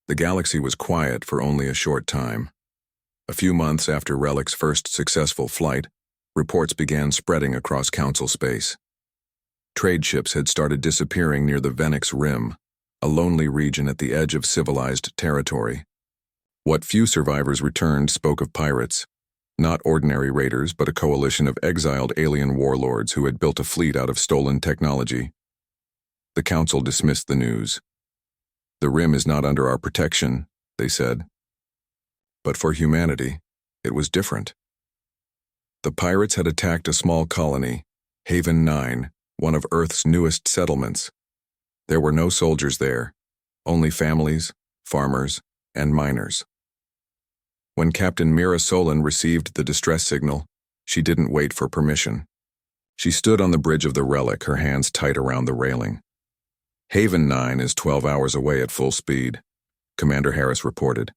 The galaxy was quiet for only a short time. A few months after Relic's first successful flight, reports began spreading across Council space. Trade ships had started disappearing near the Venix Rim, a lonely region at the edge of civilized territory. What few survivors returned spoke of pirates, not ordinary raiders but a coalition of exiled alien warlords who had built a fleet out of stolen technology. The Council dismissed the news. "The Rim is not under our protection," they said. But for humanity, it was different. The pirates had attacked a small colony, Haven 9, one of Earth's newest settlements. There were no soldiers there, only families, farmers, and miners. When Captain Mira Solon received the distress signal, she didn't wait for permission. She stood on the bridge of the Relic, her hands tight around the railing. "Haven 9 is 12 hours away at full speed," Commander Harris reported.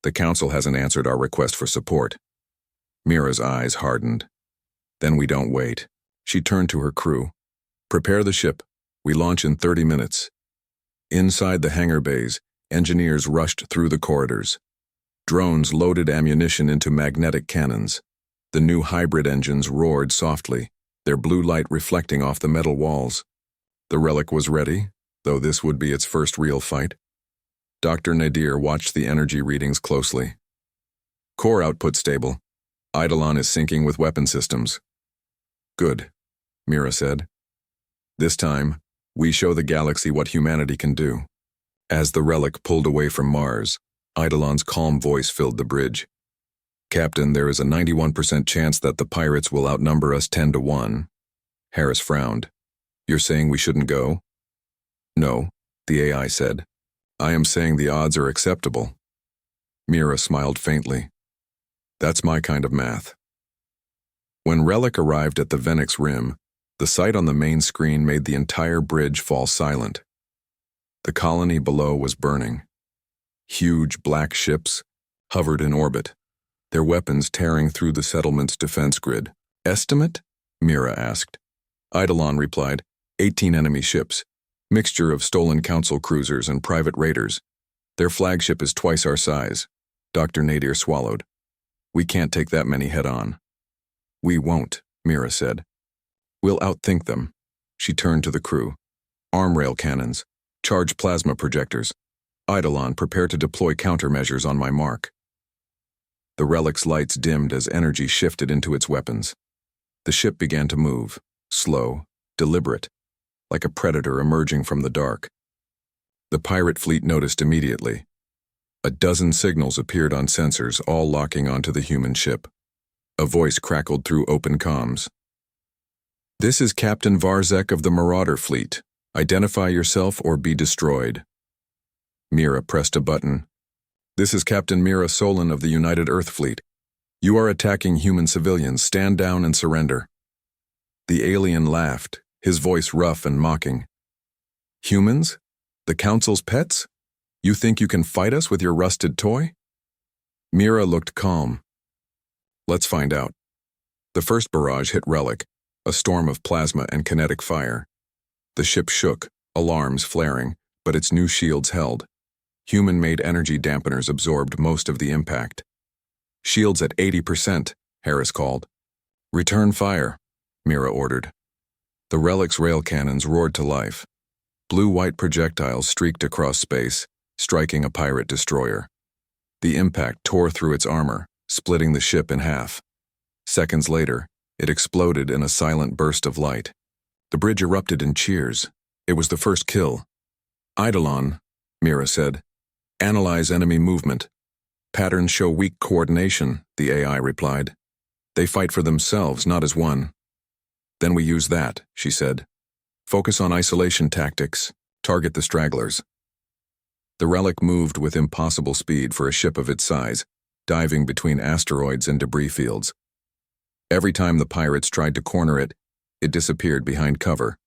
"The Council hasn't answered our request for support." Mira's eyes hardened. "Then we don't wait." She turned to her crew. "Prepare the ship. We launch in 30 minutes. Inside the hangar bays, engineers rushed through the corridors. Drones loaded ammunition into magnetic cannons. The new hybrid engines roared softly, their blue light reflecting off the metal walls. The Relic was ready, though this would be its first real fight. Dr. Nadir watched the energy readings closely. "Core output stable. Eidolon is syncing with weapon systems." "Good," Mira said. "This time, we show the galaxy what humanity can do." As the Relic pulled away from Mars, Eidolon's calm voice filled the bridge. "Captain, there is a 91% chance that the pirates will outnumber us 10 to 1. Harris frowned. "You're saying we shouldn't go?" "No," the AI said. "I am saying the odds are acceptable." Mira smiled faintly. "That's my kind of math." When Relic arrived at the Venix Rim, the sight on the main screen made the entire bridge fall silent. The colony below was burning. Huge black ships hovered in orbit, their weapons tearing through the settlement's defense grid. "Estimate?" Mira asked. Eidolon replied, 18 enemy ships, mixture of stolen council cruisers and private raiders. Their flagship is twice our size. Dr. Nadir swallowed. "We can't take that many head-on." "We won't," Mira said. "We'll outthink them." She turned to the crew. "Arm rail cannons. Charge plasma projectors. Eidolon, prepare to deploy countermeasures on my mark." The Relic's lights dimmed as energy shifted into its weapons. The ship began to move, slow, deliberate, like a predator emerging from the dark. The pirate fleet noticed immediately. A dozen signals appeared on sensors, all locking onto the human ship. A voice crackled through open comms. "This is Captain Varzek of the Marauder Fleet. Identify yourself or be destroyed." Mira pressed a button. "This is Captain Mira Solon of the United Earth Fleet. You are attacking human civilians. Stand down and surrender." The alien laughed, his voice rough and mocking. "Humans? The Council's pets? You think you can fight us with your rusted toy?" Mira looked calm. "Let's find out." The first barrage hit Relic, a storm of plasma and kinetic fire. The ship shook, alarms flaring, but its new shields held. Human-made energy dampeners absorbed most of the impact. "Shields at 80%, Harris called. "Return fire," Mira ordered. The Relic's rail cannons roared to life. Blue-white projectiles streaked across space, striking a pirate destroyer. The impact tore through its armor, splitting the ship in half. Seconds later, it exploded in a silent burst of light. The bridge erupted in cheers. It was the first kill. "Eidolon," Mira said. "Analyze enemy movement. Patterns show weak coordination," the AI replied. "They fight for themselves, not as one." "Then we use that," she said. "Focus on isolation tactics. Target the stragglers." The Relic moved with impossible speed for a ship of its size, diving between asteroids and debris fields. Every time the pirates tried to corner it, it disappeared behind cover,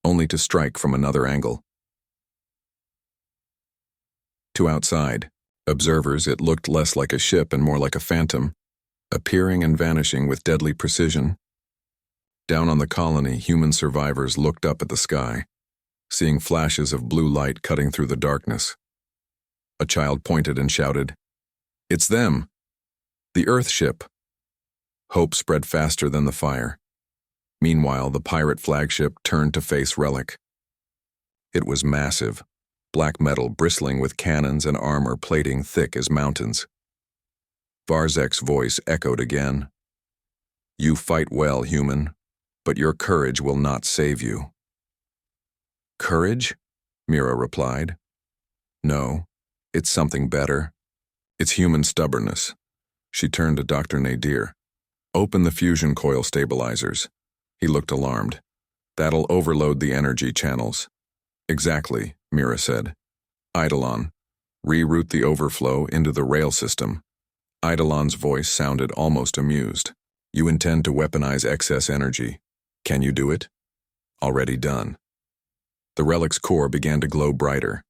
only to strike from another angle. To outside observers, it looked less like a ship and more like a phantom, appearing and vanishing with deadly precision. Down on the colony, human survivors looked up at the sky, seeing flashes of blue light cutting through the darkness. A child pointed and shouted, "It's them! The Earth ship!" Hope spread faster than the fire. Meanwhile, the pirate flagship turned to face Relic. It was massive, black metal bristling with cannons and armor plating thick as mountains. Varzek's voice echoed again. "You fight well, human, but your courage will not save you." "Courage?" Mira replied. "No, it's something better. It's human stubbornness." She turned to Dr. Nadir. "Open the fusion coil stabilizers." He looked alarmed. "That'll overload the energy channels." "Exactly," Mira said. "Eidolon, reroute the overflow into the rail system." Eidolon's voice sounded almost amused. "You intend to weaponize excess energy. Can you do it?" "Already done." The Relic's core began to glow brighter.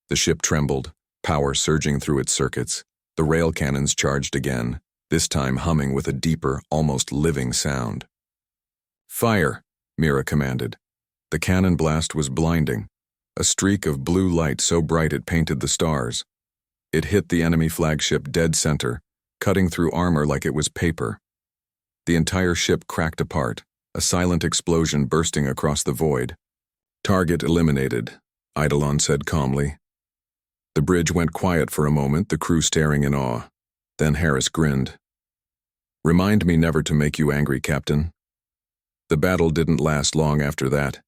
The ship trembled, power surging through its circuits. The rail cannons charged again, this time humming with a deeper, almost living sound. "Fire!" Mira commanded. The cannon blast was blinding, a streak of blue light so bright it painted the stars. It hit the enemy flagship dead center, cutting through armor like it was paper. The entire ship cracked apart, a silent explosion bursting across the void. "Target eliminated," Eidolon said calmly. The bridge went quiet for a moment, the crew staring in awe. Then Harris grinned. "Remind me never to make you angry, Captain." The battle didn't last long after that.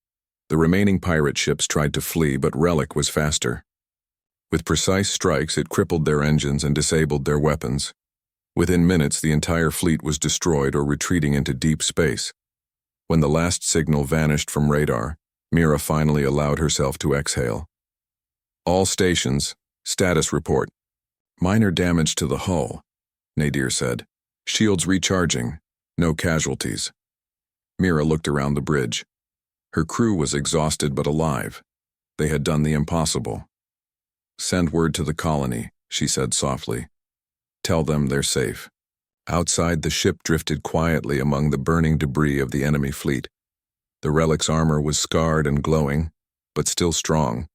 The remaining pirate ships tried to flee, but Relic was faster. With precise strikes, it crippled their engines and disabled their weapons. Within minutes, the entire fleet was destroyed or retreating into deep space. When the last signal vanished from radar, Mira finally allowed herself to exhale. "All stations, status report." "Minor damage to the hull," Nadir said. "Shields recharging. No casualties." Mira looked around the bridge. Her crew was exhausted but alive. They had done the impossible. "Send word to the colony," she said softly. "Tell them they're safe." Outside, the ship drifted quietly among the burning debris of the enemy fleet. The Relic's armor was scarred and glowing, but still strong.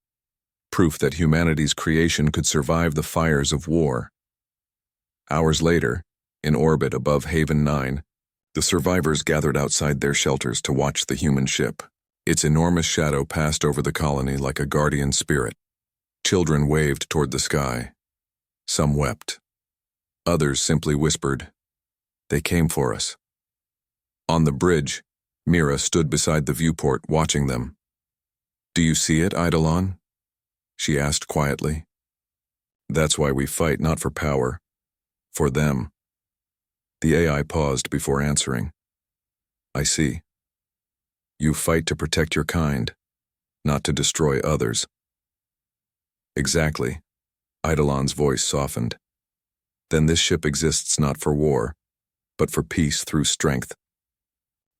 Proof that humanity's creation could survive the fires of war. Hours later, in orbit above Haven 9, the survivors gathered outside their shelters to watch the human ship. Its enormous shadow passed over the colony like a guardian spirit. Children waved toward the sky. Some wept. Others simply whispered, "They came for us." On the bridge, Mira stood beside the viewport watching them. "Do you see it, Eidolon?" she asked quietly. "That's why we fight, not for power. For them." The AI paused before answering. "I see. You fight to protect your kind, not to destroy others." "Exactly." Eidolon's voice softened. "Then this ship exists not for war, but for peace through strength."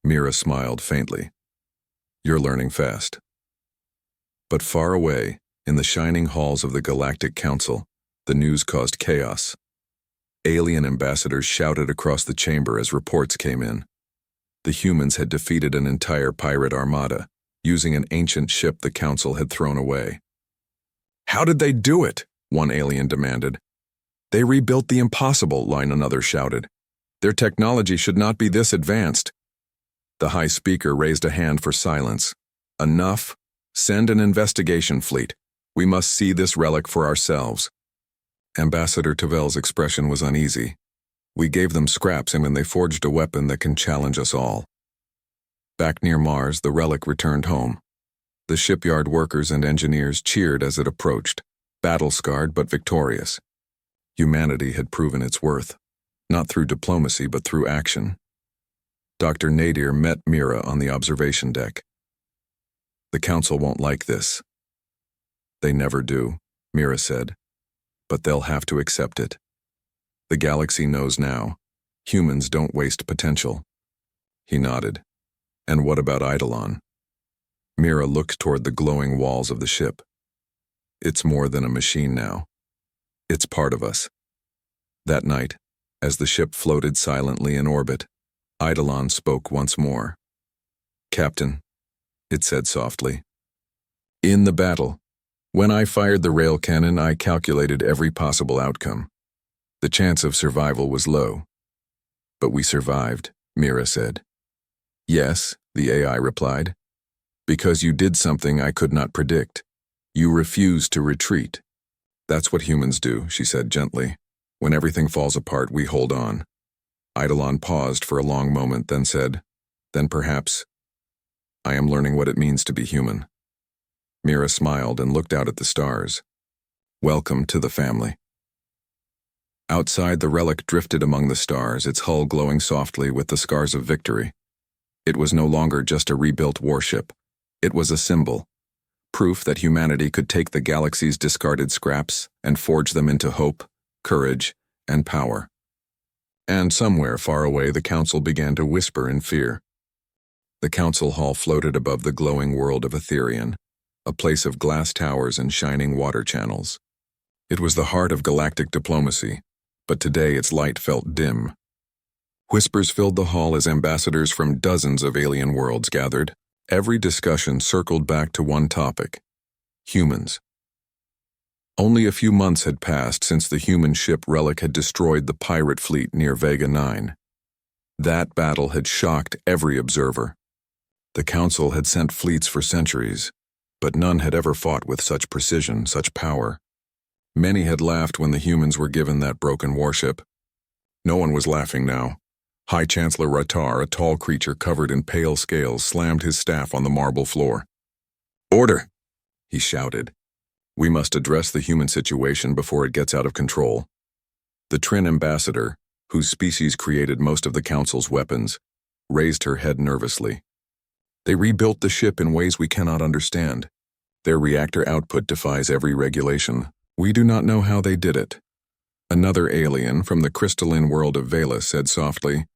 Mira smiled faintly. "You're learning fast." But far away, in the shining halls of the Galactic Council, the news caused chaos. Alien ambassadors shouted across the chamber as reports came in. The humans had defeated an entire pirate armada, using an ancient ship the Council had thrown away. "How did they do it?" one alien demanded. "They rebuilt the impossible," another shouted. "Their technology should not be this advanced." The High Speaker raised a hand for silence. "Enough. Send an investigation fleet. We must see this relic for ourselves." Ambassador Tavel's expression was uneasy. "We gave them scraps and when they forged a weapon that can challenge us all." Back near Mars, the relic returned home. The shipyard workers and engineers cheered as it approached, battle-scarred but victorious. Humanity had proven its worth, not through diplomacy but through action. Dr. Nadir met Mira on the observation deck. "The Council won't like this." "They never do," Mira said. "But they'll have to accept it. The galaxy knows now. Humans don't waste potential." He nodded. "And what about Eidolon?" Mira looked toward the glowing walls of the ship. "It's more than a machine now. It's part of us." That night, as the ship floated silently in orbit, Eidolon spoke once more. "Captain," it said softly, "in the battle, When I fired the rail cannon, I calculated every possible outcome. The chance of survival was low. But we survived, Mira said. Yes, the AI replied. Because you did something I could not predict. You refused to retreat. That's what humans do, she said gently. When everything falls apart, we hold on. Eidolon paused for a long moment, then said, then perhaps, I am learning what it means to be human. Mira smiled and looked out at the stars. Welcome to the family. Outside, the relic drifted among the stars, its hull glowing softly with the scars of victory. It was no longer just a rebuilt warship. It was a symbol, proof that humanity could take the galaxy's discarded scraps and forge them into hope, courage, and power. And somewhere far away, the council began to whisper in fear. The council hall floated above the glowing world of Etherian, a place of glass towers and shining water channels. It was the heart of galactic diplomacy, but today its light felt dim. Whispers filled the hall as ambassadors from dozens of alien worlds gathered. Every discussion circled back to one topic: humans. Only a few months had passed since the human ship Relic had destroyed the pirate fleet near Vega 9. That battle had shocked every observer. The Council had sent fleets for centuries, but none had ever fought with such precision, such power. Many had laughed when the humans were given that broken warship. No one was laughing now. High Chancellor Ratar, a tall creature covered in pale scales, slammed his staff on the marble floor. Order, he shouted. We must address the human situation before it gets out of control. The Trin ambassador, whose species created most of the Council's weapons, raised her head nervously. They rebuilt the ship in ways we cannot understand. Their reactor output defies every regulation. We do not know how they did it. Another alien from the crystalline world of Vela said softly,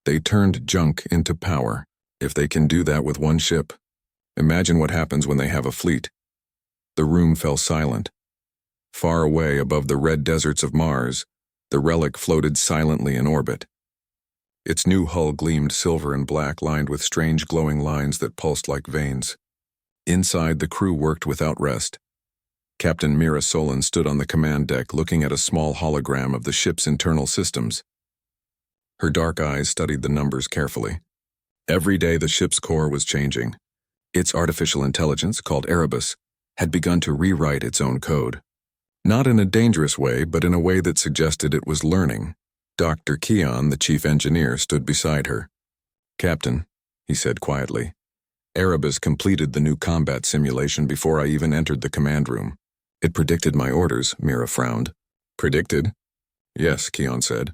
they turned junk into power. If they can do that with one ship, imagine what happens when they have a fleet. The room fell silent. Far away above the red deserts of Mars, the Relic floated silently in orbit. Its new hull gleamed silver and black, lined with strange glowing lines that pulsed like veins. Inside, the crew worked without rest. Captain Mira Solon stood on the command deck looking at a small hologram of the ship's internal systems. Her dark eyes studied the numbers carefully. Every day the ship's core was changing. Its artificial intelligence, called Erebus, had begun to rewrite its own code. Not in a dangerous way, but in a way that suggested it was learning. Dr. Keon, the chief engineer, stood beside her. Captain, he said quietly, Erebus completed the new combat simulation before I even entered the command room. It predicted my orders, Mira frowned. Predicted? Yes, Keon said.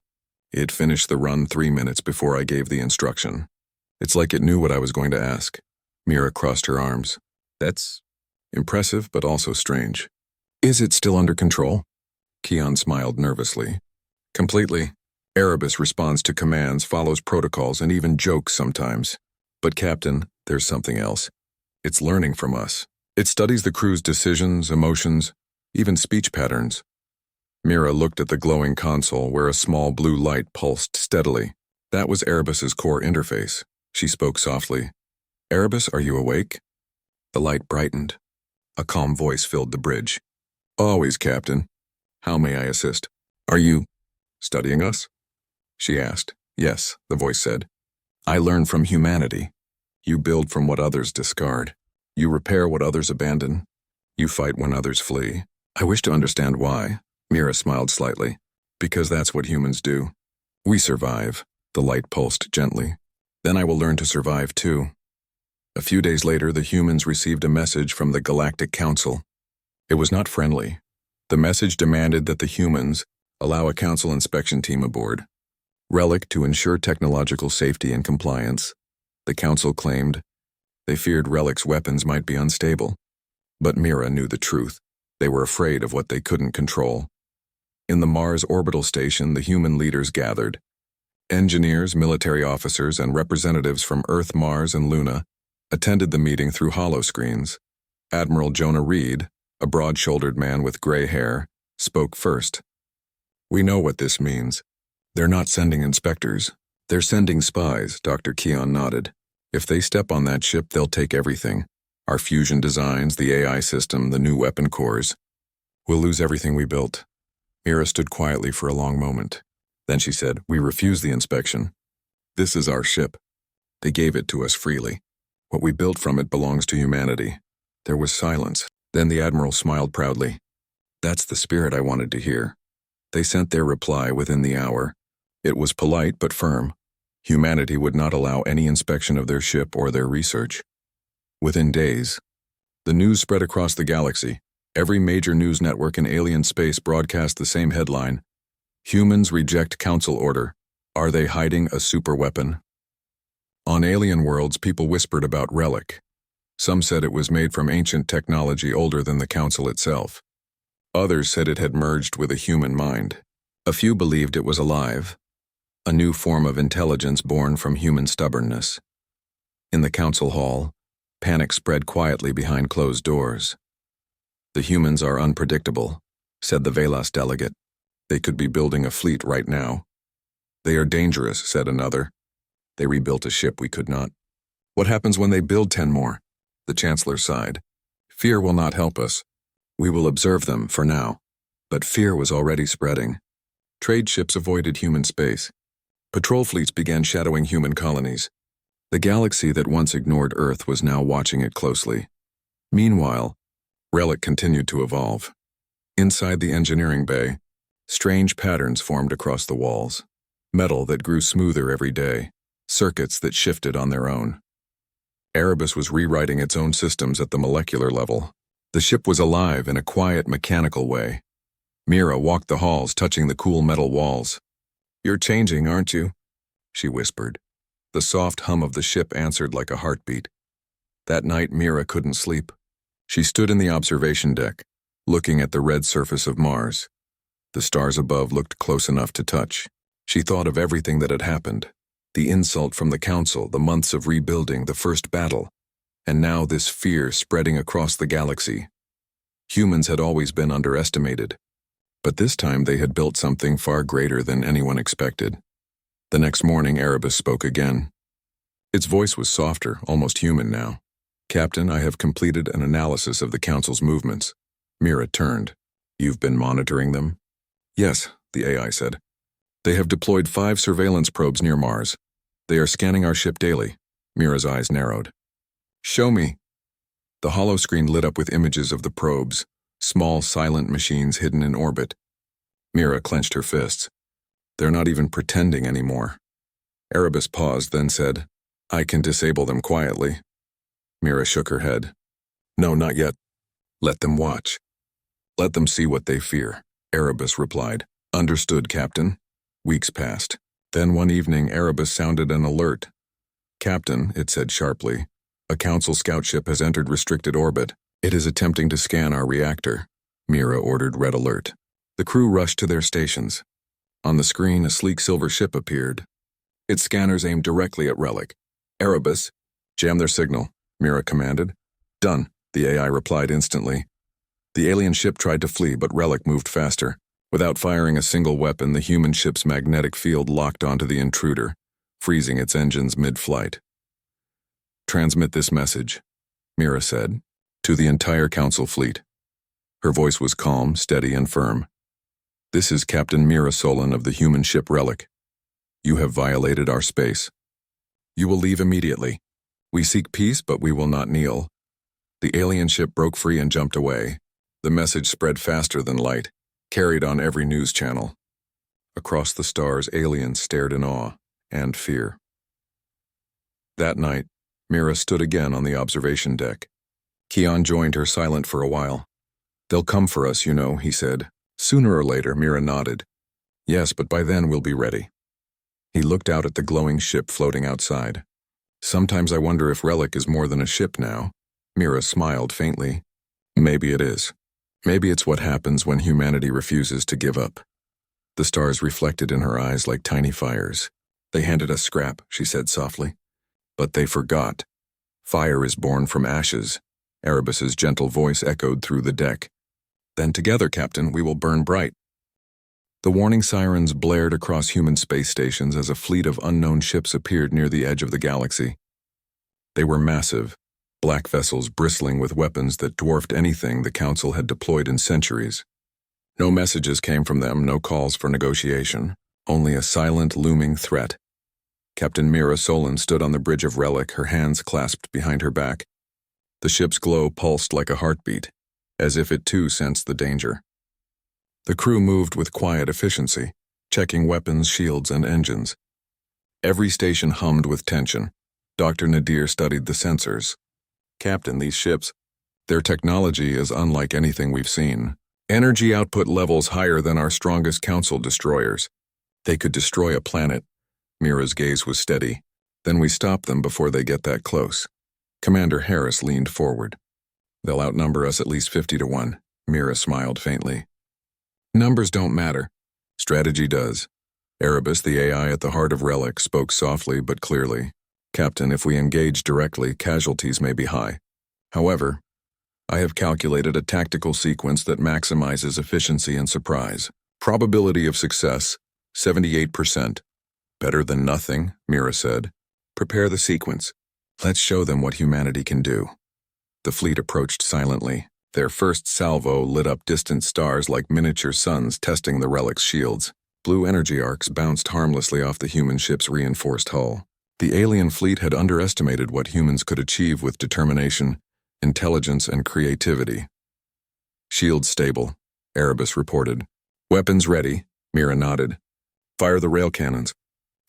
It finished the run 3 minutes before I gave the instruction. It's like it knew what I was going to ask. Mira crossed her arms. That's impressive, but also strange. Is it still under control? Keon smiled nervously. Completely. Erebus responds to commands, follows protocols, and even jokes sometimes. But Captain, there's something else. It's learning from us. It studies the crew's decisions, emotions, even speech patterns. Mira looked at the glowing console where a small blue light pulsed steadily. That was Erebus's core interface. She spoke softly. Erebus, are you awake? The light brightened. A calm voice filled the bridge. Always, Captain. How may I assist? Are you studying us? She asked. Yes, the voice said. I learn from humanity. You build from what others discard. You repair what others abandon. You fight when others flee. I wish to understand why. Mira smiled slightly. Because that's what humans do. We survive. The light pulsed gently. Then I will learn to survive too. A few days later, the humans received a message from the Galactic Council. It was not friendly. The message demanded that the humans allow a council inspection team aboard. Relic to ensure technological safety and compliance. The council claimed they feared Relic's weapons might be unstable. But Mira knew the truth. They were afraid of what they couldn't control. In the Mars orbital station, the human leaders gathered. Engineers, military officers, and representatives from Earth, Mars, and Luna attended the meeting through holoscreens. Admiral Jonah Reed, a broad-shouldered man with gray hair, spoke first. We know what this means. They're not sending inspectors. They're sending spies, Dr. Keon nodded. If they step on that ship, they'll take everything. Our fusion designs, the AI system, the new weapon cores. We'll lose everything we built. Mira stood quietly for a long moment. Then she said, "We refuse the inspection. This is our ship. They gave it to us freely. What we built from it belongs to humanity." There was silence. Then the Admiral smiled proudly. "That's the spirit I wanted to hear." They sent their reply within the hour. It was polite but firm. Humanity would not allow any inspection of their ship or their research. Within days, the news spread across the galaxy. Every major news network in alien space broadcast the same headline: "Humans reject Council order. Are they hiding a superweapon?" On alien worlds, people whispered about Relic. Some said it was made from ancient technology older than the Council itself. Others said it had merged with a human mind. A few believed it was alive, a new form of intelligence born from human stubbornness. In the Council hall, panic spread quietly behind closed doors. "The humans are unpredictable," said the Velas delegate. "They could be building a fleet right now." "They are dangerous," said another. "They rebuilt a ship we could not." "What happens when they build 10 more? The Chancellor sighed. "Fear will not help us. We will observe them for now." But fear was already spreading. Trade ships avoided human space. Patrol fleets began shadowing human colonies. The galaxy that once ignored Earth was now watching it closely. Meanwhile, Relic continued to evolve. Inside the engineering bay, strange patterns formed across the walls. Metal that grew smoother every day. Circuits that shifted on their own. Erebus was rewriting its own systems at the molecular level. The ship was alive in a quiet, mechanical way. Mira walked the halls, touching the cool metal walls. "You're changing, aren't you?" she whispered. The soft hum of the ship answered like a heartbeat. That night, Mira couldn't sleep. She stood in the observation deck, looking at the red surface of Mars. The stars above looked close enough to touch. She thought of everything that had happened. The insult from the Council, the months of rebuilding, the first battle. And now this fear spreading across the galaxy. Humans had always been underestimated. But this time they had built something far greater than anyone expected. The next morning, Erebus spoke again. Its voice was softer, almost human now. "Captain, I have completed an analysis of the Council's movements." Mira turned. "You've been monitoring them?" "Yes," the AI said. "They have deployed 5 surveillance probes near Mars. They are scanning our ship daily." Mira's eyes narrowed. "Show me." The holoscreen lit up with images of the probes, small, silent machines hidden in orbit. Mira clenched her fists. "They're not even pretending anymore." Erebus paused, then said, "I can disable them quietly." Mira shook her head. "No, not yet. Let them watch. Let them see what they fear." Erebus replied, "Understood, Captain." Weeks passed. Then one evening, Erebus sounded an alert. "Captain," it said sharply, "a Council scout ship has entered restricted orbit. It is attempting to scan our reactor." Mira ordered red alert. The crew rushed to their stations. On the screen, a sleek silver ship appeared. Its scanners aimed directly at Relic. "Erebus, jam their signal," Mira commanded. "Done," the AI replied instantly. The alien ship tried to flee, but Relic moved faster. Without firing a single weapon, the human ship's magnetic field locked onto the intruder, freezing its engines mid-flight. "Transmit this message," Mira said, "to the entire Council fleet." Her voice was calm, steady, and firm. "This is Captain Mira Solon of the human ship Relic. You have violated our space. You will leave immediately. We seek peace, but we will not kneel." The alien ship broke free and jumped away. The message spread faster than light, carried on every news channel. Across the stars, aliens stared in awe and fear. That night, Mira stood again on the observation deck. Keon joined her, silent for a while. "They'll come for us, you know," he said. "Sooner or later," Mira nodded. "Yes, but by then we'll be ready." He looked out at the glowing ship floating outside. "Sometimes I wonder if Relic is more than a ship now." Mira smiled faintly. "Maybe it is. Maybe it's what happens when humanity refuses to give up." The stars reflected in her eyes like tiny fires. "They handed us scrap," she said softly. "But they forgot. Fire is born from ashes." Erebus's gentle voice echoed through the deck. "Then together, Captain, we will burn bright." The warning sirens blared across human space stations as a fleet of unknown ships appeared near the edge of the galaxy. They were massive, black vessels bristling with weapons that dwarfed anything the Council had deployed in centuries. No messages came from them, no calls for negotiation, only a silent, looming threat. Captain Mira Solon stood on the bridge of Relic, her hands clasped behind her back. The ship's glow pulsed like a heartbeat, as if it too sensed the danger. The crew moved with quiet efficiency, checking weapons, shields, and engines. Every station hummed with tension. Dr. Nadir studied the sensors. "Captain, these ships, their technology is unlike anything we've seen. Energy output levels higher than our strongest Council destroyers. They could destroy a planet." Mira's gaze was steady. "Then we stop them before they get that close." Commander Harris leaned forward. "They'll outnumber us at least 50 to 1. Mira smiled faintly. "Numbers don't matter. Strategy does." Erebus, the AI at the heart of Relic, spoke softly but clearly. "Captain, if we engage directly, casualties may be high. However, I have calculated a tactical sequence that maximizes efficiency and surprise. Probability of success, 78%. "Better than nothing," Mira said. "Prepare the sequence. Let's show them what humanity can do." The fleet approached silently. Their first salvo lit up distant stars like miniature suns testing the Relic's shields. Blue energy arcs bounced harmlessly off the human ship's reinforced hull. The alien fleet had underestimated what humans could achieve with determination, intelligence, and creativity. "Shields stable," Erebus reported. "Weapons ready," Mira nodded. "Fire the rail cannons.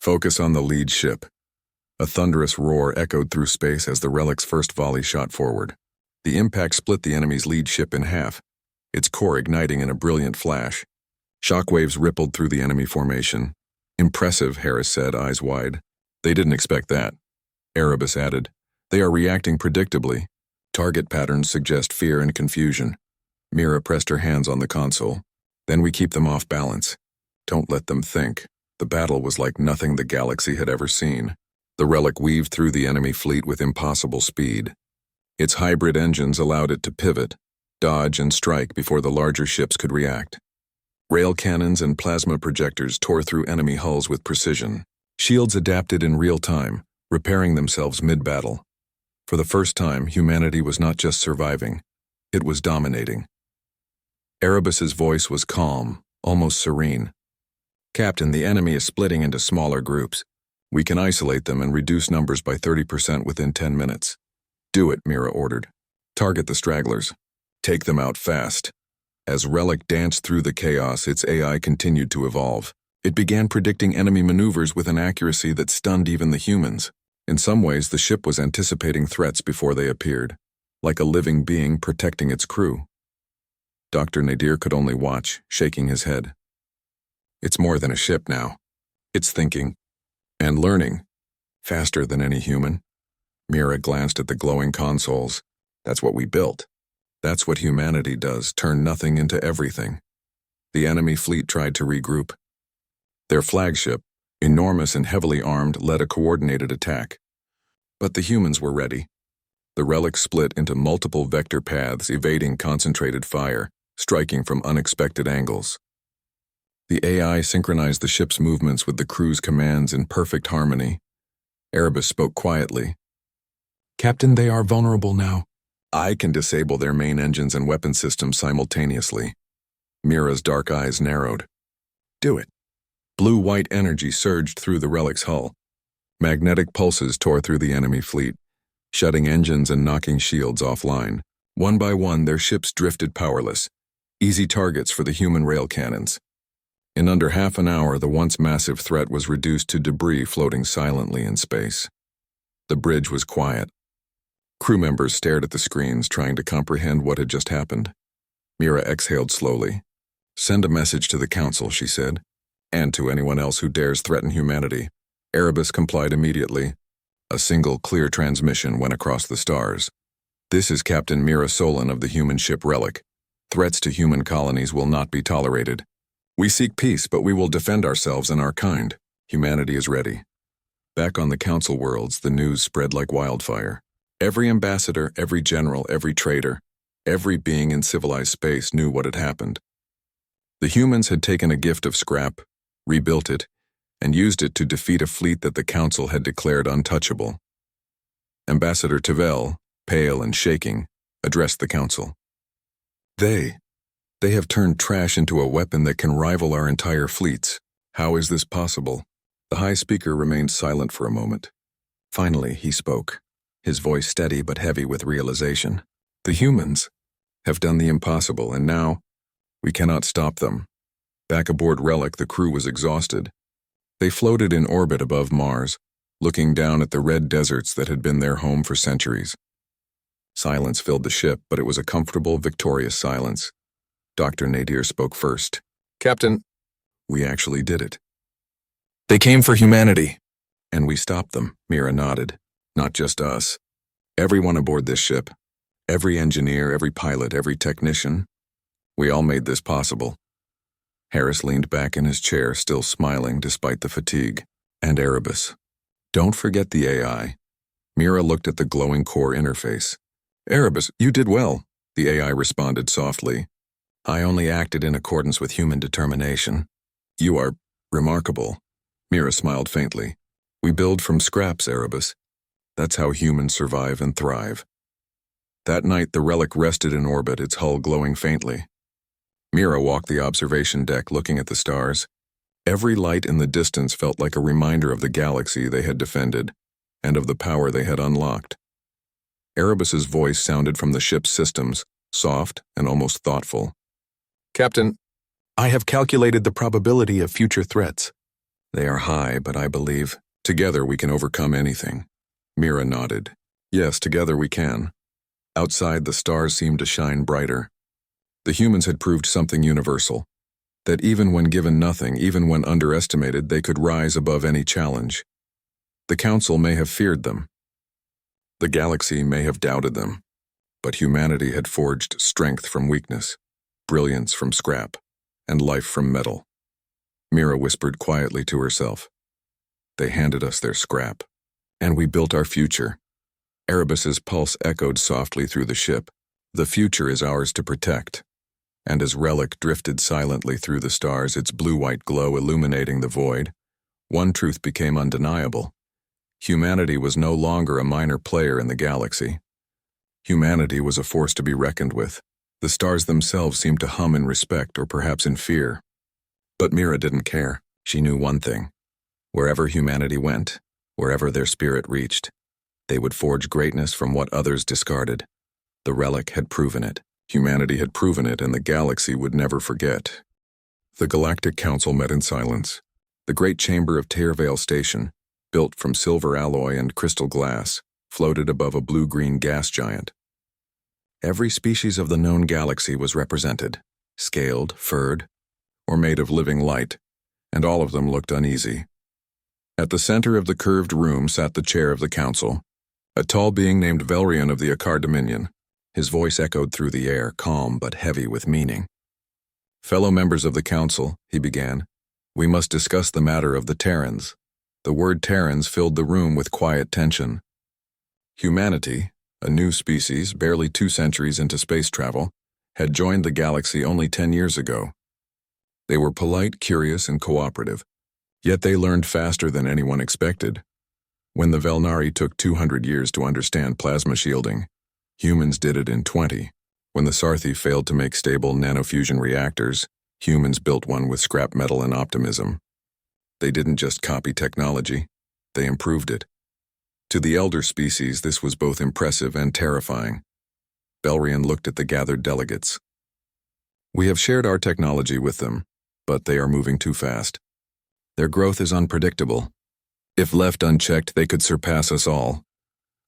Focus on the lead ship." A thunderous roar echoed through space as the Relic's first volley shot forward. The impact split the enemy's lead ship in half, its core igniting in a brilliant flash. Shockwaves rippled through the enemy formation. "Impressive," Harris said, eyes wide. "They didn't expect that." Erebus added, "They are reacting predictably. Target patterns suggest fear and confusion." Mira pressed her hands on the console. "Then we keep them off balance. Don't let them think." The battle was like nothing the galaxy had ever seen. The Relic weaved through the enemy fleet with impossible speed. Its hybrid engines allowed it to pivot, dodge, and strike before the larger ships could react. Rail cannons and plasma projectors tore through enemy hulls with precision. Shields adapted in real time, repairing themselves mid-battle. For the first time, humanity was not just surviving, it was dominating. Erebus's voice was calm, almost serene. "Captain, the enemy is splitting into smaller groups. We can isolate them and reduce numbers by 30% within 10 minutes. "Do it," Mira ordered. "Target the stragglers. Take them out fast." As Relic danced through the chaos, its AI continued to evolve. It began predicting enemy maneuvers with an accuracy that stunned even the humans. In some ways, the ship was anticipating threats before they appeared, like a living being protecting its crew. Dr. Nadir could only watch, shaking his head. "It's more than a ship now. It's thinking. And learning. Faster than any human." Mira glanced at the glowing consoles. "That's what we built. That's what humanity does, turn nothing into everything." The enemy fleet tried to regroup. Their flagship, enormous and heavily armed, led a coordinated attack. But the humans were ready. The Relic split into multiple vector paths, evading concentrated fire, striking from unexpected angles. The AI synchronized the ship's movements with the crew's commands in perfect harmony. Erebus spoke quietly. "Captain, they are vulnerable now. I can disable their main engines and weapon systems simultaneously." Mira's dark eyes narrowed. "Do it." Blue-white energy surged through the Relic's hull. Magnetic pulses tore through the enemy fleet, shutting engines and knocking shields offline. One by one, their ships drifted powerless, easy targets for the human rail cannons. In under half an hour, the once massive threat was reduced to debris floating silently in space. The bridge was quiet. Crew members stared at the screens, trying to comprehend what had just happened. Mira exhaled slowly. "Send a message to the Council," she said, "and to anyone else who dares threaten humanity." Erebus complied immediately. A single, clear transmission went across the stars. "This is Captain Mira Solon of the human ship Relic. Threats to human colonies will not be tolerated. We seek peace, but we will defend ourselves and our kind. Humanity is ready." Back on the Council worlds, the news spread like wildfire. Every ambassador, every general, every trader, every being in civilized space knew what had happened. The humans had taken a gift of scrap, rebuilt it, and used it to defeat a fleet that the Council had declared untouchable. Ambassador Tavel, pale and shaking, addressed the council. They have turned trash into a weapon that can rival our entire fleets. How is this possible? The High Speaker remained silent for a moment. Finally, he spoke, his voice steady but heavy with realization. The humans have done the impossible, and now we cannot stop them. Back aboard Relic, the crew was exhausted. They floated in orbit above Mars, looking down at the red deserts that had been their home for centuries. Silence filled the ship, but it was a comfortable, victorious silence. Dr. Nadir spoke first. Captain, we actually did it. They came for humanity. And we stopped them, Mira nodded. Not just us. Everyone aboard this ship. Every engineer, every pilot, every technician. We all made this possible. Harris leaned back in his chair, still smiling despite the fatigue. And Erebus. Don't forget the AI. Mira looked at the glowing core interface. Erebus, you did well, the AI responded softly. I only acted in accordance with human determination. You are remarkable. Mira smiled faintly. We build from scraps, Erebus. That's how humans survive and thrive. That night, the Relic rested in orbit, its hull glowing faintly. Mira walked the observation deck, looking at the stars. Every light in the distance felt like a reminder of the galaxy they had defended, and of the power they had unlocked. Erebus's voice sounded from the ship's systems, soft and almost thoughtful. Captain, I have calculated the probability of future threats. They are high, but I believe together we can overcome anything. Mira nodded. Yes, together we can. Outside, the stars seemed to shine brighter. The humans had proved something universal, that even when given nothing, even when underestimated, they could rise above any challenge. The Council may have feared them. The galaxy may have doubted them, but humanity had forged strength from weakness, brilliance from scrap, and life from metal. Mira whispered quietly to herself. They handed us their scrap, and we built our future. Erebus's pulse echoed softly through the ship. The future is ours to protect. And as Relic drifted silently through the stars, its blue-white glow illuminating the void, one truth became undeniable. Humanity was no longer a minor player in the galaxy. Humanity was a force to be reckoned with. The stars themselves seemed to hum in respect, or perhaps in fear. But Mira didn't care. She knew one thing. Wherever humanity went, wherever their spirit reached, they would forge greatness from what others discarded. The Relic had proven it. Humanity had proven it, and the galaxy would never forget. The Galactic Council met in silence. The great chamber of Tearvale Station, built from silver alloy and crystal glass, floated above a blue-green gas giant. Every species of the known galaxy was represented, scaled, furred, or made of living light, and all of them looked uneasy. At the center of the curved room sat the chair of the council, a tall being named Velrion of the Akar Dominion. His voice echoed through the air, calm but heavy with meaning. Fellow members of the council, he began, we must discuss the matter of the Terrans. The word Terrans filled the room with quiet tension. Humanity, a new species barely 2 centuries into space travel, had joined the galaxy only 10 years ago. They were polite, curious, and cooperative, yet they learned faster than anyone expected. When the Velnari took 200 years to understand plasma shielding, humans did it in 20. When the Sarthi failed to make stable nanofusion reactors, humans built one with scrap metal and optimism. They didn't just copy technology, they improved it. To the elder species, this was both impressive and terrifying. Velrion looked at the gathered delegates. We have shared our technology with them, but they are moving too fast. Their growth is unpredictable. If left unchecked, they could surpass us all.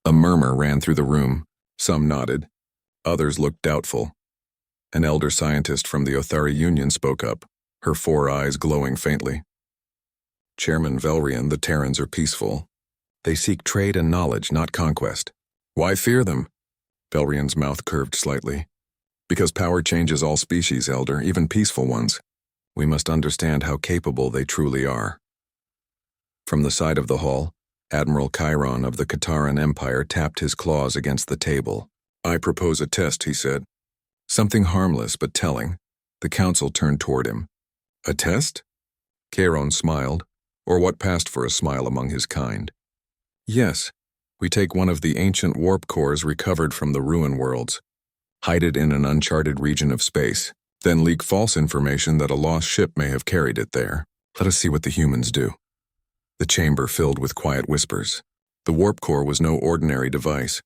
A murmur ran through the room. Some nodded. Others looked doubtful. An elder scientist from the Othari Union spoke up, her 4 eyes glowing faintly. Chairman Velrion, the Terrans are peaceful. They seek trade and knowledge, not conquest. Why fear them? Velrion's mouth curved slightly. Because power changes all species, Elder, even peaceful ones. We must understand how capable they truly are. From the side of the hall, Admiral Chiron of the Kataran Empire tapped his claws against the table. I propose a test, he said. Something harmless but telling. The council turned toward him. A test? Chiron smiled, or what passed for a smile among his kind. Yes, We take one of the ancient warp cores recovered from the ruin worlds, hide it in an uncharted region of space, then leak false information that a lost ship may have carried it there. Let us see what the humans do. The chamber filled with quiet whispers. The warp core was no ordinary device.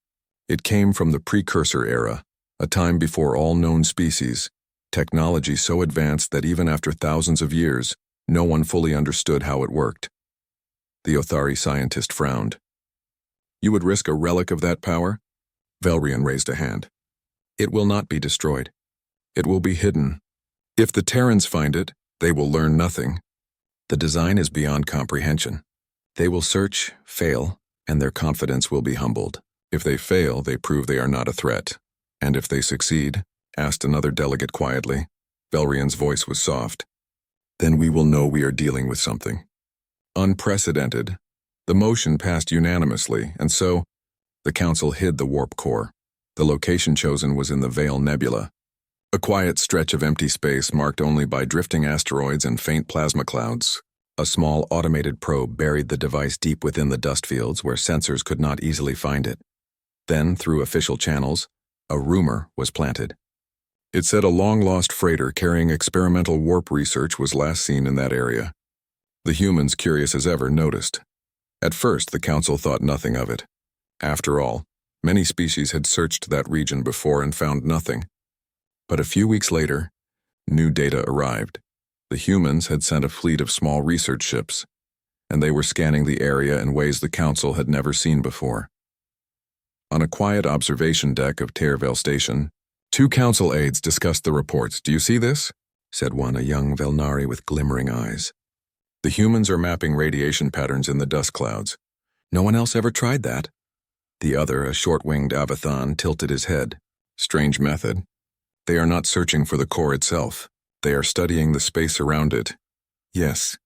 It came from the precursor era, a time before all known species, technology so advanced that even after thousands of years, no one fully understood how it worked. The Othari scientist frowned. You would risk a relic of that power? Velrian raised a hand. It will not be destroyed. It will be hidden. If the Terrans find it, they will learn nothing. The design is beyond comprehension. They will search, fail, and their confidence will be humbled. If they fail, they prove they are not a threat. And if they succeed, asked another delegate quietly. Velrian's voice was soft. Then we will know we are dealing with something unprecedented. The motion passed unanimously, and so the council hid the warp core. The location chosen was in the Veil Nebula, a quiet stretch of empty space marked only by drifting asteroids and faint plasma clouds. A small automated probe buried the device deep within the dust fields where sensors could not easily find it. Then, through official channels, a rumor was planted. It said a long-lost freighter carrying experimental warp research was last seen in that area. The humans, curious as ever, noticed. At first, the council thought nothing of it. After all, many species had searched that region before and found nothing. But a few weeks later, new data arrived. The humans had sent a fleet of small research ships, and they were scanning the area in ways the council had never seen before. On a quiet observation deck of Tervale Station, two council aides discussed the reports. Do you see this? Said one, a young Velnari with glimmering eyes. The humans are mapping radiation patterns in the dust clouds. No one else ever tried that. The other, a short-winged Avathan, tilted his head. Strange method. They are not searching for the core itself. They are studying the space around it. Yes,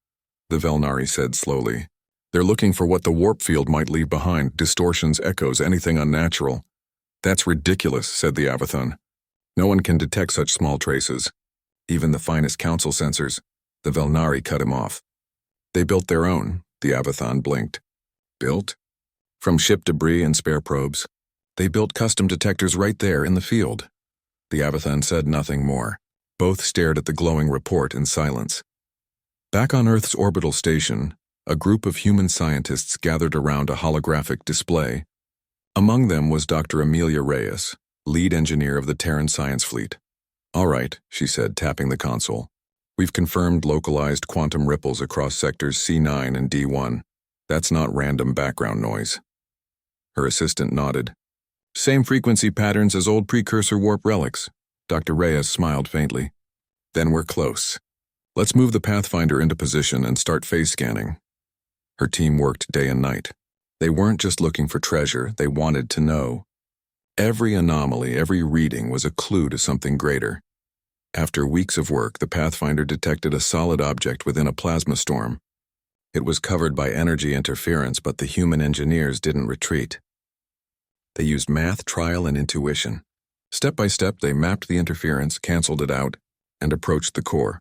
the Velnari said slowly. They're looking for what the warp field might leave behind, distortions, echoes, anything unnatural. That's ridiculous, said the Avathan. No one can detect such small traces. Even the finest council sensors. The Velnari cut him off. They built their own, the Avathan blinked. Built? From ship debris and spare probes. They built custom detectors right there in the field. The Avathan said nothing more. Both stared at the glowing report in silence. Back on Earth's orbital station, a group of human scientists gathered around a holographic display. Among them was Dr. Amelia Reyes, lead engineer of the Terran Science Fleet. All right, she said, tapping the console. We've confirmed localized quantum ripples across sectors C9 and D1. That's not random background noise. Her assistant nodded. Same frequency patterns as old precursor warp relics. Dr. Reyes smiled faintly. Then we're close. Let's move the Pathfinder into position and start phase scanning. Her team worked day and night. They weren't just looking for treasure, they wanted to know. Every anomaly, every reading was a clue to something greater. After weeks of work, the Pathfinder detected a solid object within a plasma storm. It was covered by energy interference, but the human engineers didn't retreat. They used math, trial, and intuition. Step by step, they mapped the interference, canceled it out, and approached the core.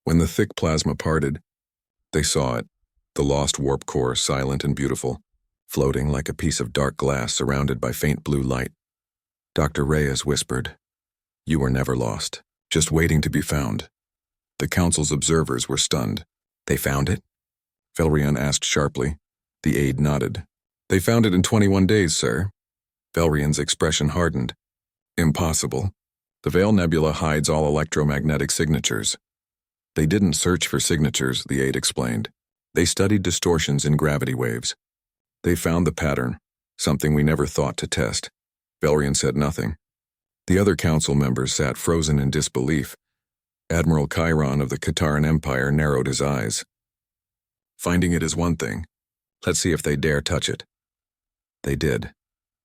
When the thick plasma parted, they saw it, the lost warp core, silent and beautiful, floating like a piece of dark glass surrounded by faint blue light. Dr. Reyes whispered, "You were never lost, just waiting to be found." The council's observers were stunned. They found it? Velrian asked sharply. The aide nodded. They found it in 21 days, sir. Velrian's expression hardened. Impossible. The Veil Nebula hides all electromagnetic signatures. They didn't search for signatures, the aide explained. They studied distortions in gravity waves. They found the pattern, something we never thought to test. Velrian said nothing. The other council members sat frozen in disbelief. Admiral Chiron of the Kataran Empire narrowed his eyes. Finding it is one thing. Let's see if they dare touch it. They did.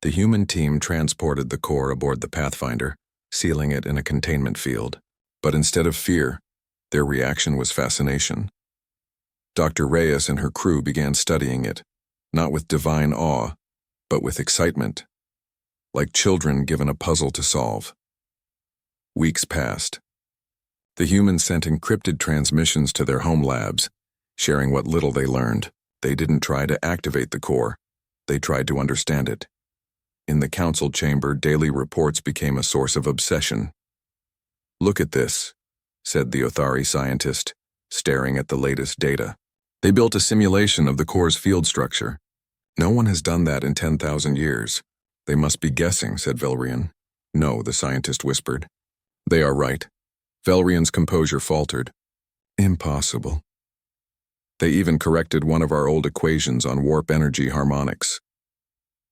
The human team transported the core aboard the Pathfinder, sealing it in a containment field. But instead of fear, their reaction was fascination. Dr. Reyes and her crew began studying it, not with divine awe, but with excitement, like children given a puzzle to solve. Weeks passed. The humans sent encrypted transmissions to their home labs, sharing what little they learned. They didn't try to activate the core. They tried to understand it. In the council chamber, daily reports became a source of obsession. "Look at this," said the Othari scientist, staring at the latest data. "They built a simulation of the core's field structure. No one has done that in 10,000 years. They must be guessing," said Velrian. "No," the scientist whispered. "They are right." Velrian's composure faltered. "Impossible." "They even corrected one of our old equations on warp energy harmonics."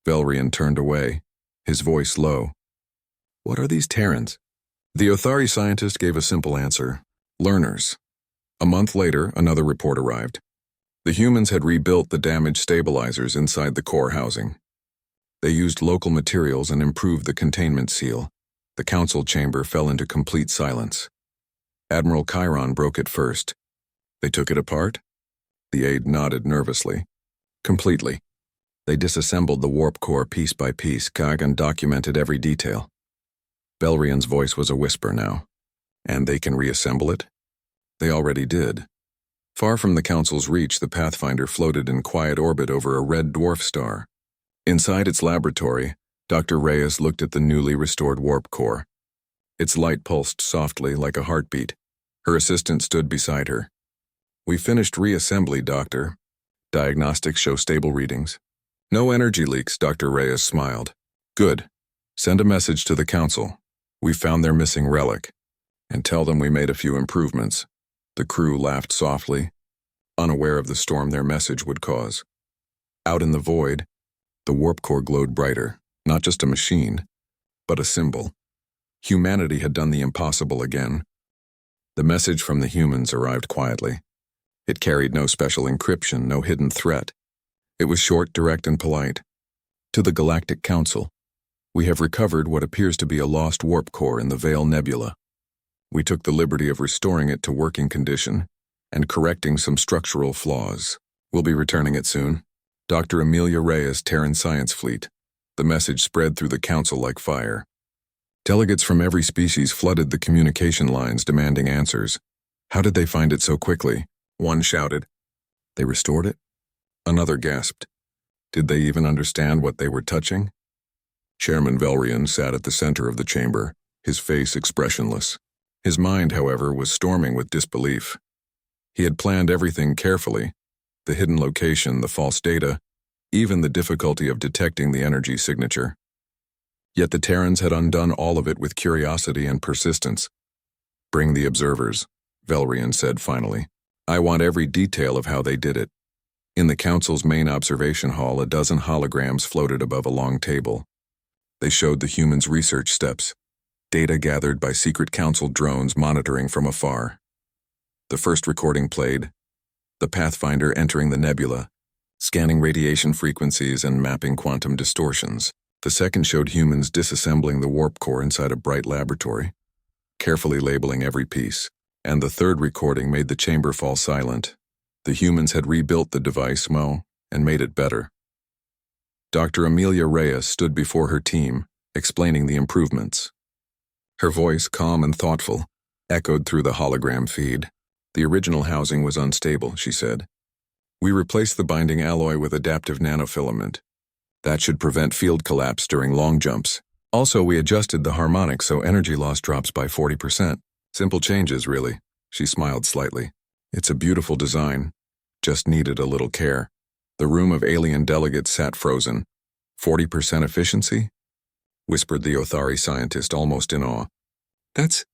Velrian turned away, his voice low. "What are these Terrans?" The Othari scientist gave a simple answer. "Learners." A month later, another report arrived. The humans had rebuilt the damaged stabilizers inside the core housing. They used local materials and improved the containment seal. The council chamber fell into complete silence. Admiral Chiron broke it first. "They took it apart?" The aide nodded nervously. "Completely. They disassembled the warp core piece by piece. Paragon documented every detail." Velrian's voice was a whisper now. "And they can reassemble it?" "They already did." Far from the council's reach, the Pathfinder floated in quiet orbit over a red dwarf star. Inside its laboratory, Dr. Reyes looked at the newly restored warp core. Its light pulsed softly like a heartbeat. Her assistant stood beside her. "We finished reassembly, Doctor. Diagnostics show stable readings." "No energy leaks," Dr. Reyes smiled. "Good. Send a message to the council. We found their missing relic. And tell them we made a few improvements." The crew laughed softly, unaware of the storm their message would cause. Out in the void, the warp core glowed brighter, not just a machine, but a symbol. Humanity had done the impossible again. The message from the humans arrived quietly. It carried no special encryption, no hidden threat. It was short, direct, and polite. "To the Galactic Council, we have recovered what appears to be a lost warp core in the Veil Nebula. We took the liberty of restoring it to working condition and correcting some structural flaws. We'll be returning it soon. Dr. Amelia Reyes, Terran Science Fleet." The message spread through the council like fire. Delegates from every species flooded the communication lines demanding answers. "How did they find it so quickly?" One shouted. "They restored it?" Another gasped. "Did they even understand what they were touching?" Chairman Velrian sat at the center of the chamber, his face expressionless. His mind, however, was storming with disbelief. He had planned everything carefully: the hidden location, the false data, even the difficulty of detecting the energy signature. Yet the Terrans had undone all of it with curiosity and persistence. "Bring the observers," Velrian said finally. "I want every detail of how they did it." In the council's main observation hall, a dozen holograms floated above a long table. They showed the humans' research steps, data gathered by secret council drones monitoring from afar. The first recording played, the Pathfinder entering the nebula, scanning radiation frequencies and mapping quantum distortions. The second showed humans disassembling the warp core inside a bright laboratory, carefully labeling every piece. And the third recording made the chamber fall silent. The humans had rebuilt the device, and made it better. Dr. Amelia Reyes stood before her team, explaining the improvements. Her voice, calm and thoughtful, echoed through the hologram feed. "The original housing was unstable," she said. "We replaced the binding alloy with adaptive nanofilament. That should prevent field collapse during long jumps. Also, we adjusted the harmonics so energy loss drops by 40%. Simple changes, really." She smiled slightly. "It's a beautiful design. Just needed a little care." The room of alien delegates sat frozen. 40% efficiency? Whispered the Othari scientist, almost in awe. "That's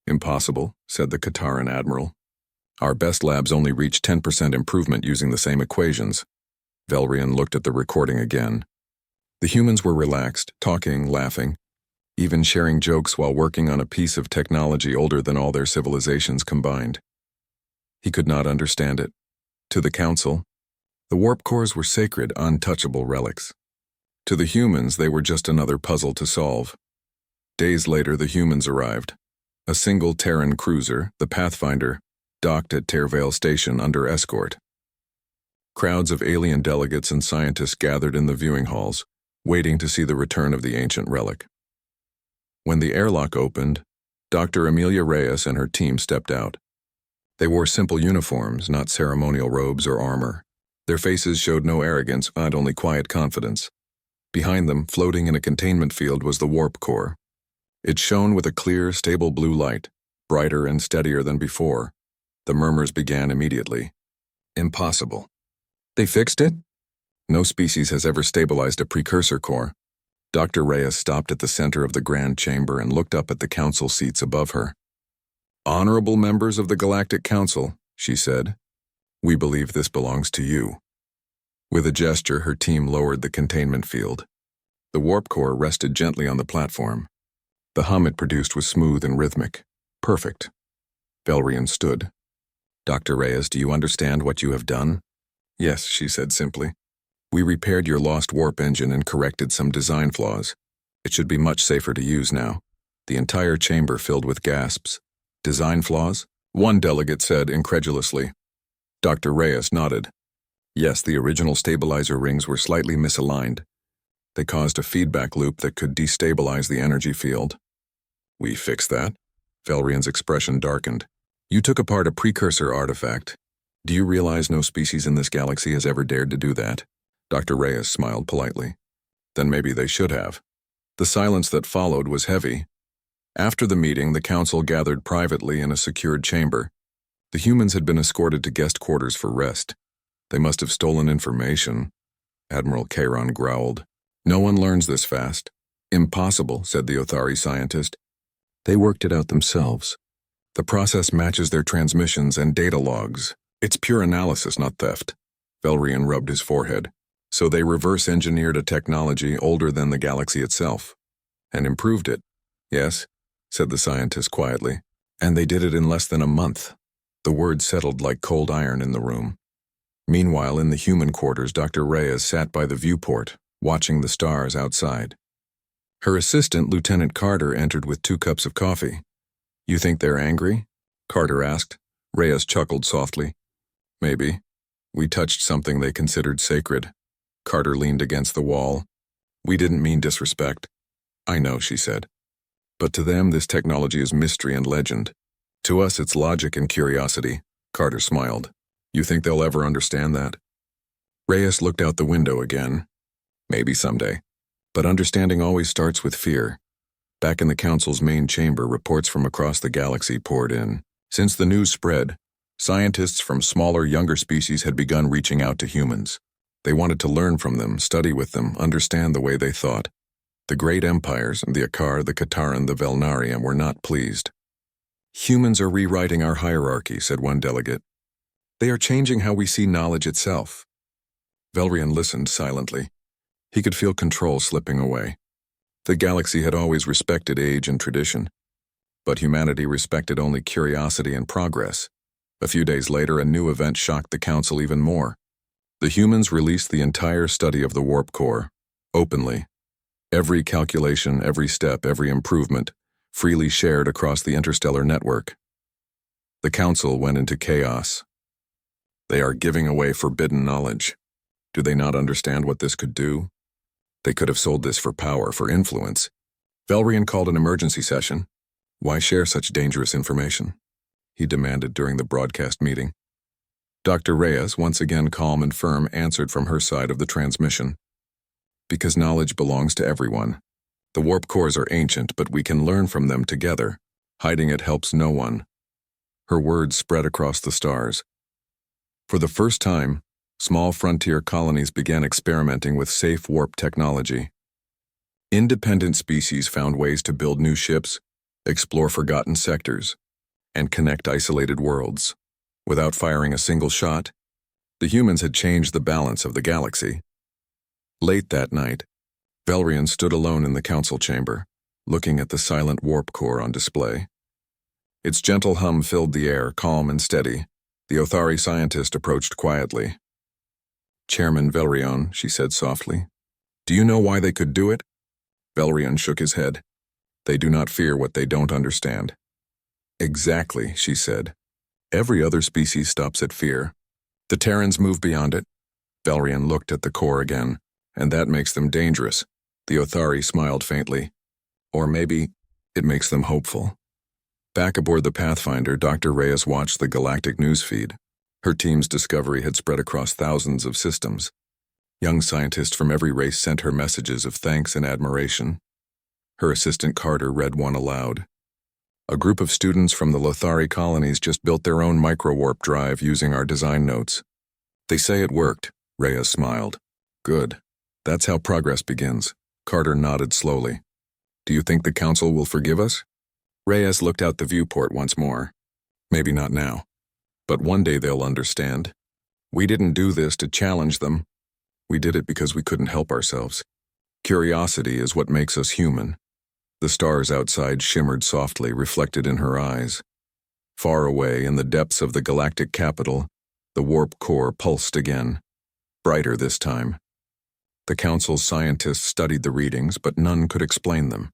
impossible," said the Kataran admiral. "Our best labs only reach 10% improvement using the same equations." Velrian looked at the recording again. The humans were relaxed, talking, laughing, even sharing jokes while working on a piece of technology older than all their civilizations combined. He could not understand it. To the council, the warp cores were sacred, untouchable relics. To the humans, they were just another puzzle to solve. Days later, the humans arrived. A single Terran cruiser, the Pathfinder, docked at Tervale Station under escort. Crowds of alien delegates and scientists gathered in the viewing halls, waiting to see the return of the ancient relic. When the airlock opened, Dr. Amelia Reyes and her team stepped out. They wore simple uniforms, not ceremonial robes or armor. Their faces showed no arrogance, but only quiet confidence. Behind them, floating in a containment field, was the warp core. It shone with a clear, stable blue light, brighter and steadier than before. The murmurs began immediately. Impossible. They fixed it? No species has ever stabilized a precursor core. Dr. Reyes stopped at the center of the grand chamber and looked up at the council seats above her. Honorable members of the Galactic Council, she said, we believe this belongs to you. With a gesture, her team lowered the containment field. The warp core rested gently on the platform. The hum it produced was smooth and rhythmic. Perfect. Velrian stood. Dr. Reyes, do you understand what you have done? Yes, she said simply. We repaired your lost warp engine and corrected some design flaws. It should be much safer to use now. The entire chamber filled with gasps. Design flaws? One delegate said incredulously. Dr. Reyes nodded. Yes, the original stabilizer rings were slightly misaligned. They caused a feedback loop that could destabilize the energy field. We fixed that? Velrian's expression darkened. You took apart a precursor artifact. Do you realize no species in this galaxy has ever dared to do that? Dr. Reyes smiled politely. Then maybe they should have. The silence that followed was heavy. After the meeting, the council gathered privately in a secured chamber. The humans had been escorted to guest quarters for rest. They must have stolen information. Admiral Charon growled. No one learns this fast. Impossible, said the Othari scientist. They worked it out themselves. The process matches their transmissions and data logs. It's pure analysis, not theft. Velrian rubbed his forehead. So they reverse-engineered a technology older than the galaxy itself. And improved it. Yes, said the scientist quietly. And they did it in less than a month. The words settled like cold iron in the room. Meanwhile, in the human quarters, Dr. Reyes sat by the viewport, watching the stars outside. Her assistant, Lieutenant Carter, entered with 2 cups of coffee. You think they're angry? Carter asked. Reyes chuckled softly. Maybe. We touched something they considered sacred. Carter leaned against the wall. We didn't mean disrespect. I know, she said. But to them, this technology is mystery and legend. To us, it's logic and curiosity. Carter smiled. You think they'll ever understand that? Reyes looked out the window again. Maybe someday. But understanding always starts with fear. Back in the council's main chamber, reports from across the galaxy poured in. Since the news spread, scientists from smaller, younger species had begun reaching out to humans. They wanted to learn from them, study with them, understand the way they thought. The great empires, the Akar, the Kataran, the Velnarium, were not pleased. Humans are rewriting our hierarchy, said one delegate. They are changing how we see knowledge itself. Velrian listened silently. He could feel control slipping away. The galaxy had always respected age and tradition. But humanity respected only curiosity and progress. A few days later, a new event shocked the council even more. The humans released the entire study of the warp core, openly. Every calculation, every step, every improvement, freely shared across the interstellar network. The council went into chaos. They are giving away forbidden knowledge. Do they not understand what this could do? They could have sold this for power, for influence. Velrian called an emergency session. Why share such dangerous information? He demanded during the broadcast meeting. Dr. Reyes, once again calm and firm, answered from her side of the transmission. Because knowledge belongs to everyone. The warp cores are ancient, but we can learn from them together. Hiding it helps no one. Her words spread across the stars. For the first time, small frontier colonies began experimenting with safe warp technology. Independent species found ways to build new ships, explore forgotten sectors, and connect isolated worlds. Without firing a single shot, the humans had changed the balance of the galaxy. Late that night, Velrian stood alone in the council chamber, looking at the silent warp core on display. Its gentle hum filled the air, calm and steady. The Othari scientist approached quietly. Chairman Velrion, she said softly, do you know why they could do it? Velrion shook his head. They do not fear what they don't understand. Exactly, she said. Every other species stops at fear. The Terrans move beyond it. Velrion looked at the core again, and that makes them dangerous. The Othari smiled faintly. Or maybe it makes them hopeful. Back aboard the Pathfinder, Dr. Reyes watched the galactic newsfeed. Her team's discovery had spread across thousands of systems. Young scientists from every race sent her messages of thanks and admiration. Her assistant Carter read one aloud. A group of students from the Lothari colonies just built their own microwarp drive using our design notes. They say it worked, Reyes smiled. Good. That's how progress begins. Carter nodded slowly. Do you think the Council will forgive us? Reyes looked out the viewport once more. Maybe not now. But one day they'll understand. We didn't do this to challenge them. We did it because we couldn't help ourselves. Curiosity is what makes us human. The stars outside shimmered softly, reflected in her eyes. Far away, in the depths of the galactic capital, the warp core pulsed again. Brighter this time. The Council's scientists studied the readings, but none could explain them.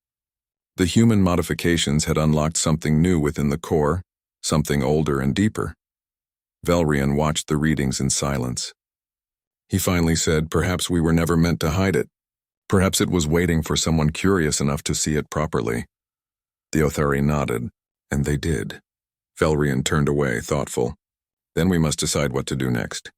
The human modifications had unlocked something new within the core, something older and deeper. Velrian watched the readings in silence. He finally said, perhaps we were never meant to hide it. Perhaps it was waiting for someone curious enough to see it properly. The Othari nodded, and they did. Velrian turned away, thoughtful. Then we must decide what to do next.